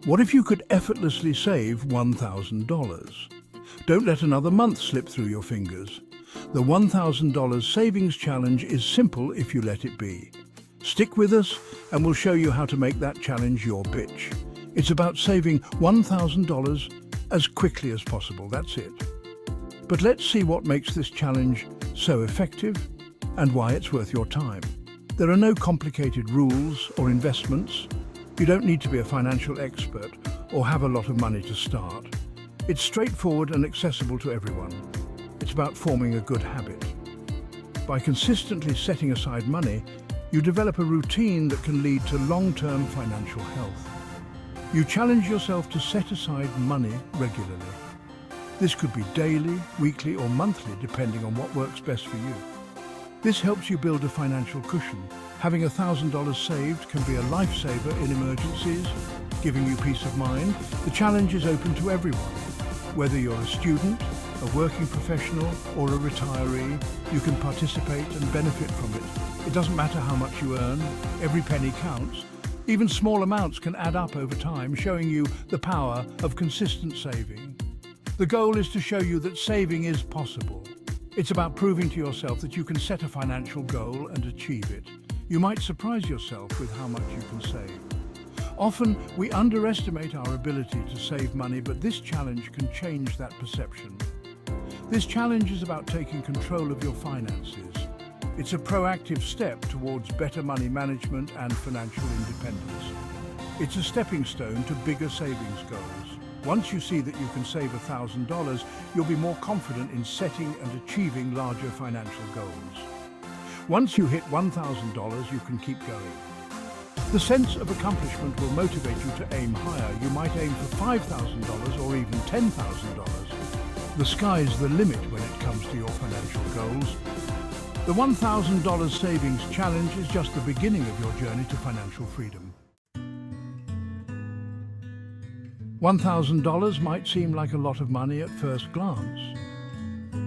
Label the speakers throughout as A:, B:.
A: What if you could effortlessly save $1,000? Don't let another month slip through your fingers. The $1,000 savings challenge is simple if you let it be. Stick with us and we'll show you how to make that challenge your bitch. It's about saving $1,000 as quickly as possible, that's it. But let's see what makes this challenge so effective and why it's worth your time. There are no complicated rules or investments. You don't need to be a financial expert or have a lot of money to start. It's straightforward and accessible to everyone. It's about forming a good habit. By consistently setting aside money, you develop a routine that can lead to long-term financial health. You challenge yourself to set aside money regularly. This could be daily, weekly, or monthly, depending on what works best for you. This helps you build a financial cushion. Having $1,000 saved can be a lifesaver in emergencies, giving you peace of mind. The challenge is open to everyone. Whether you're a student, a working professional, or a retiree, you can participate and benefit from it. It doesn't matter how much you earn, every penny counts. Even small amounts can add up over time, showing you the power of consistent saving. The goal is to show you that saving is possible. It's about proving to yourself that you can set a financial goal and achieve it. You might surprise yourself with how much you can save. Often, we underestimate our ability to save money, but this challenge can change that perception. This challenge is about taking control of your finances. It's a proactive step towards better money management and financial independence. It's a stepping stone to bigger savings goals. Once you see that you can save $1,000, you'll be more confident in setting and achieving larger financial goals. Once you hit $1,000, you can keep going. The sense of accomplishment will motivate you to aim higher. You might aim for $5,000 or even $10,000. The sky's the limit when it comes to your financial goals. The $1,000 savings challenge is just the beginning of your journey to financial freedom. $1,000 might seem like a lot of money at first glance,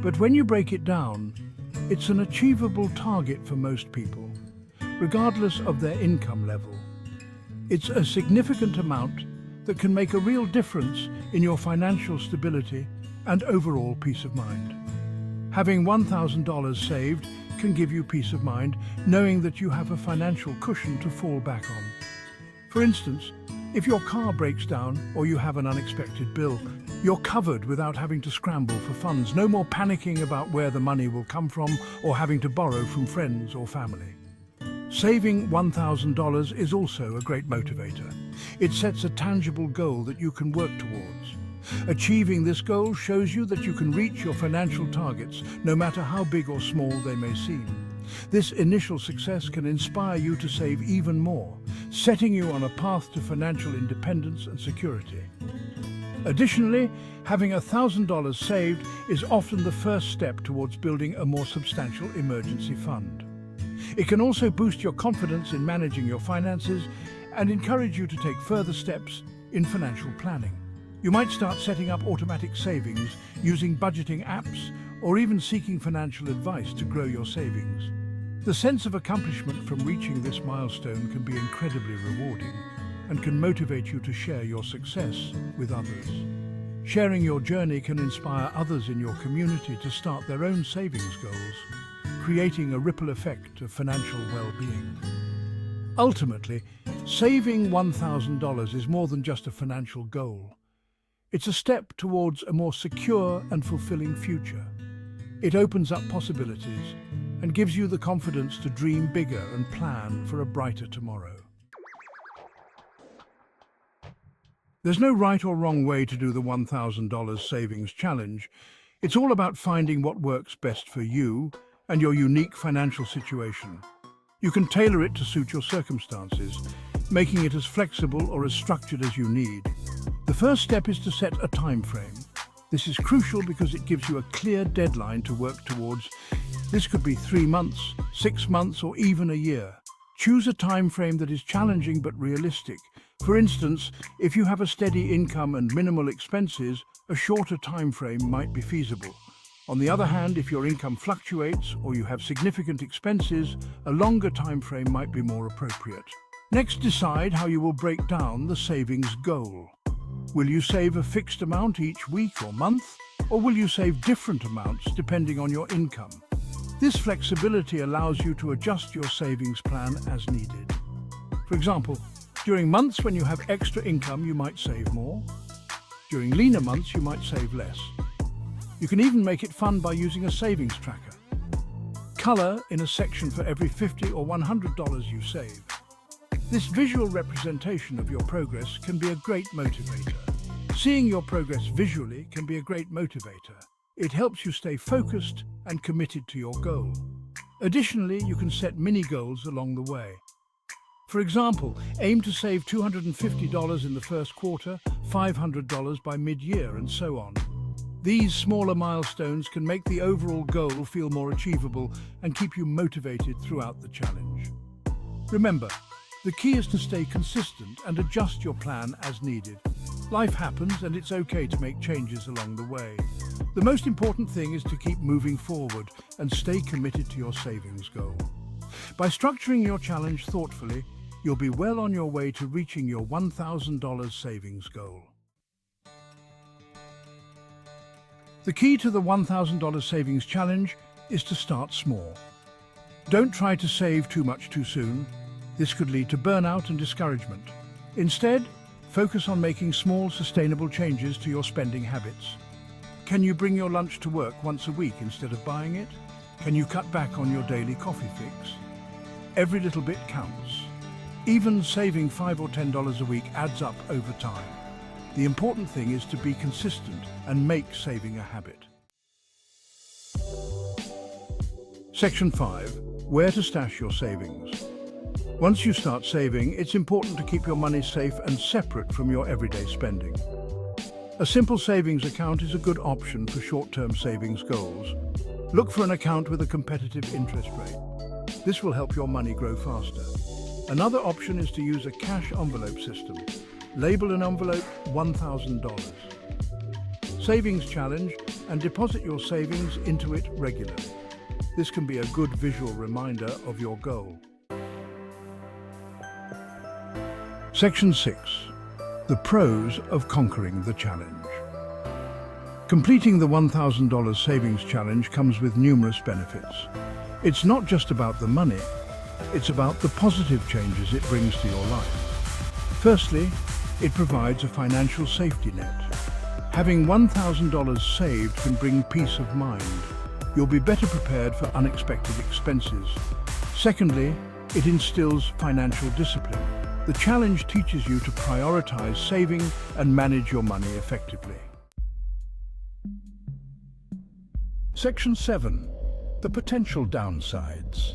A: but when you break it down, it's an achievable target for most people, regardless of their income level. It's a significant amount that can make a real difference in your financial stability and overall peace of mind. Having $1,000 saved can give you peace of mind, knowing that you have a financial cushion to fall back on. For instance, if your car breaks down or you have an unexpected bill, you're covered without having to scramble for funds. No more panicking about where the money will come from or having to borrow from friends or family. Saving $1,000 is also a great motivator. It sets a tangible goal that you can work towards. Achieving this goal shows you that you can reach your financial targets, no matter how big or small they may seem. This initial success can inspire you to save even more, setting you on a path to financial independence and security. Additionally, having $1,000 saved is often the first step towards building a more substantial emergency fund. It can also boost your confidence in managing your finances and encourage you to take further steps in financial planning. You might start setting up automatic savings, using budgeting apps, or even seeking financial advice to grow your savings. The sense of accomplishment from reaching this milestone can be incredibly rewarding and can motivate you to share your success with others. Sharing your journey can inspire others in your community to start their own savings goals, creating a ripple effect of financial well-being. Ultimately, saving $1,000 is more than just a financial goal. It's a step towards a more secure and fulfilling future. It opens up possibilities and gives you the confidence to dream bigger and plan for a brighter tomorrow. There's no right or wrong way to do the $1,000 savings challenge. It's all about finding what works best for you and your unique financial situation. You can tailor it to suit your circumstances, making it as flexible or as structured as you need. The first step is to set a time frame. This is crucial because it gives you a clear deadline to work towards. This could be 3 months, 6 months, or even a year. Choose a time frame that is challenging but realistic. For instance, if you have a steady income and minimal expenses, a shorter time frame might be feasible. On the other hand, if your income fluctuates or you have significant expenses, a longer time frame might be more appropriate. Next, decide how you will break down the savings goal. Will you save a fixed amount each week or month, or will you save different amounts depending on your income? This flexibility allows you to adjust your savings plan as needed. For example, during months when you have extra income, you might save more. During leaner months, you might save less. You can even make it fun by using a savings tracker. Color in a section for every $50 or $100 you save. This visual representation of your progress can be a great motivator. Seeing your progress visually can be a great motivator. It helps you stay focused and committed to your goal. Additionally, you can set mini goals along the way. For example, aim to save $250 in the first quarter, $500 by mid-year, and so on. These smaller milestones can make the overall goal feel more achievable and keep you motivated throughout the challenge. Remember, the key is to stay consistent and adjust your plan as needed. Life happens and it's okay to make changes along the way. The most important thing is to keep moving forward and stay committed to your savings goal. By structuring your challenge thoughtfully, you'll be well on your way to reaching your $1,000 savings goal. The key to the $1,000 savings challenge is to start small. Don't try to save too much too soon. This could lead to burnout and discouragement. Instead, focus on making small, sustainable changes to your spending habits. Can you bring your lunch to work once a week instead of buying it? Can you cut back on your daily coffee fix? Every little bit counts. Even saving $5 or $10 a week adds up over time. The important thing is to be consistent and make saving a habit. Section 5. Where to stash your savings. Once you start saving, it's important to keep your money safe and separate from your everyday spending. A simple savings account is a good option for short-term savings goals. Look for an account with a competitive interest rate. This will help your money grow faster. Another option is to use a cash envelope system. Label an envelope $1,000. Savings challenge and deposit your savings into it regularly. This can be a good visual reminder of your goal. Section 6. The pros of conquering the challenge. Completing the $1,000 savings challenge comes with numerous benefits. It's not just about the money, it's about the positive changes it brings to your life. Firstly, it provides a financial safety net. Having $1,000 saved can bring peace of mind. You'll be better prepared for unexpected expenses. Secondly, it instills financial discipline. The challenge teaches you to prioritize saving and manage your money effectively. Section 7. The potential downsides.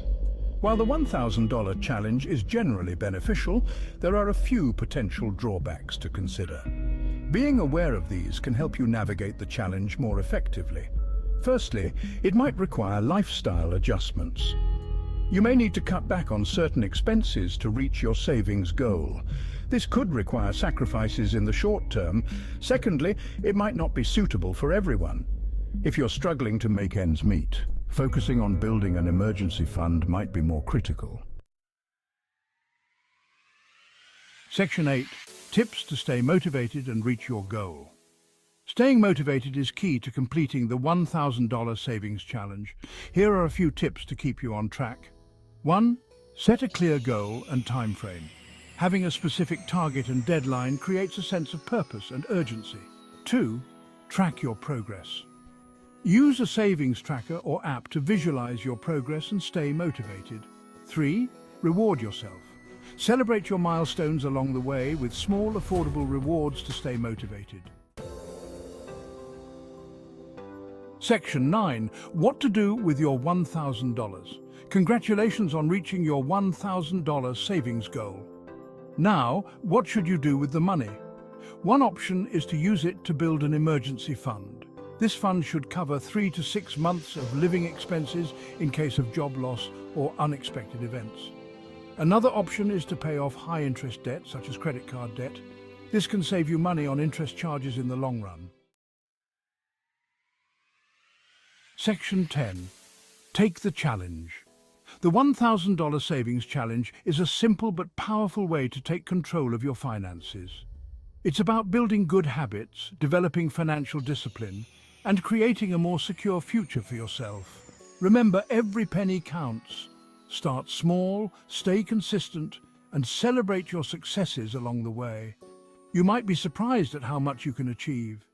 A: While the $1,000 challenge is generally beneficial, there are a few potential drawbacks to consider. Being aware of these can help you navigate the challenge more effectively. Firstly, it might require lifestyle adjustments. You may need to cut back on certain expenses to reach your savings goal. This could require sacrifices in the short term. Secondly, it might not be suitable for everyone. If you're struggling to make ends meet, focusing on building an emergency fund might be more critical. Section 8. Tips to stay motivated and reach your goal. Staying motivated is key to completing the $1,000 savings challenge. Here are a few tips to keep you on track. 1. Set a clear goal and time frame. Having a specific target and deadline creates a sense of purpose and urgency. 2. Track your progress. Use a savings tracker or app to visualize your progress and stay motivated. 3. Reward yourself. Celebrate your milestones along the way with small, affordable rewards to stay motivated. Section 9. What to do with your $1,000. Congratulations on reaching your $1,000 savings goal. Now, what should you do with the money? One option is to use it to build an emergency fund. This fund should cover 3 to 6 months of living expenses in case of job loss or unexpected events. Another option is to pay off high-interest debt, such as credit card debt. This can save you money on interest charges in the long run. Section 10. Take the challenge. The $1,000 Savings Challenge is a simple but powerful way to take control of your finances. It's about building good habits, developing financial discipline, and creating a more secure future for yourself. Remember, every penny counts. Start small, stay consistent, and celebrate your successes along the way. You might be surprised at how much you can achieve.